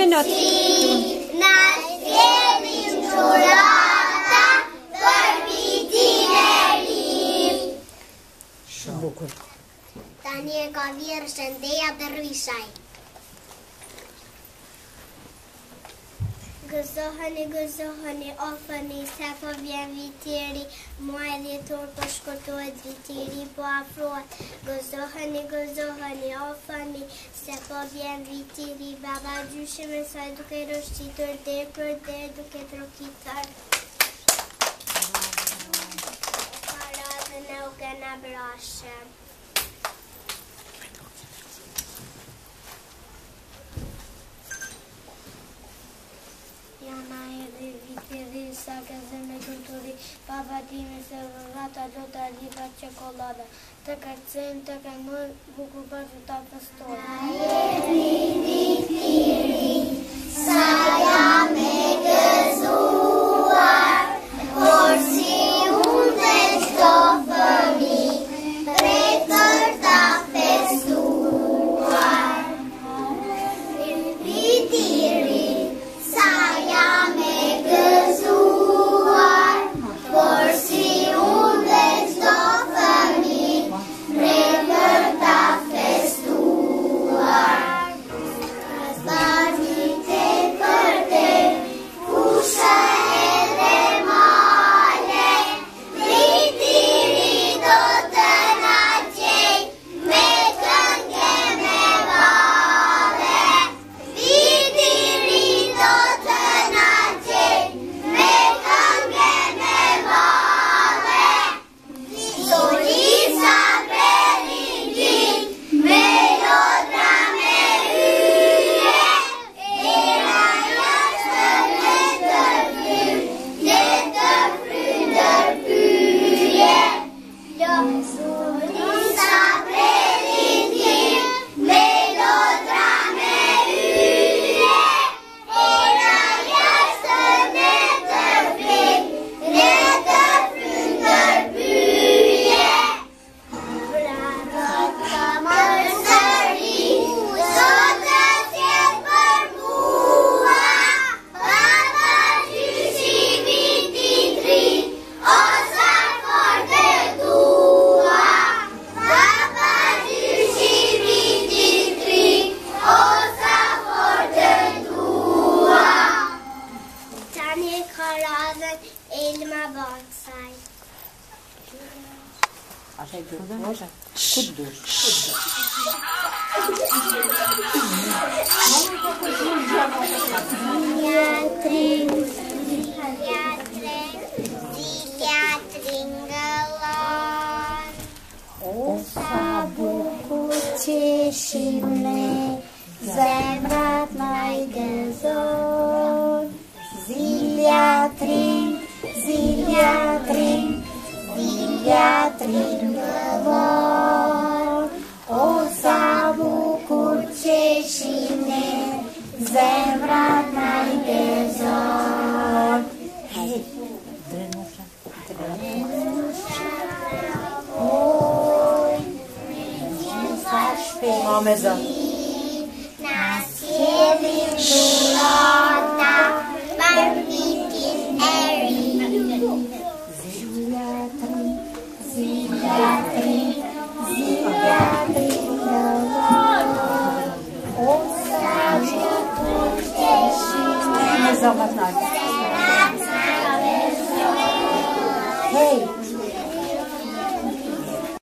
minut. Na sjellin dhurata për vitin e ri. Shumë bukur. Tani e ka vjerë Shëndeja Dervishaj. Gëzoheni, ofani, se po vjen vitiri, muaj dhjetor po shkurtohet vitiri, po afrohet. Gëzoheni, ofani, se po vjen vitiri, baba gjyshi me saj duke rëshqitur der për der duke trokitar. Paradën e u kena brashe. Jana edhe vitiri, sa gëzëm e kulturi, baba dimi se rrata do të arriva qokolada. Të kërcen, të kërmën, bukur bërë të festoj. Vitiri, sa jam e gëzuar, por si unë dhe qdo fëmi, drejt për ta festuar. Vitiri, sa jam e gëzuar, por si unë dhe qdo fëmi, drejt për ta festuar. Zbati te për te, kushe edhe male, vitiri do të na gjej, me këngë me vale. Vitiri do të na gjej, me këngë me vale. Solisa Berindin, melodra me hyje, era jashtë letër fyndër pyje. Solisa Berindin, melodra me hyje, era jashtë letër fyndër pyje. Vrarot ka mërë sëri, sot të tjetë për mua, baba gjyshi vitin tri, o sa fort e dua. Baba gjyshi vitin tri, o sa fort e dua. Tani ka radhën Elma Baksaj. Așa e duș, cu duș. Zilja tringëllon, O sa bukur qeshim ne, zemrat na i gëzon. Zilja tring, zilja tring, zilja tringëllon. O sa bukur qeshim ne, zemrat na i gëzon. Hej, drenusha. Oj, sa shpejt. Me zë. na sjellin dhurata për vitin e ri. Zilja tring, zilja tring, zilja tringëllon. O sa bukur qeshim ne, me zë më të naltë. Hej,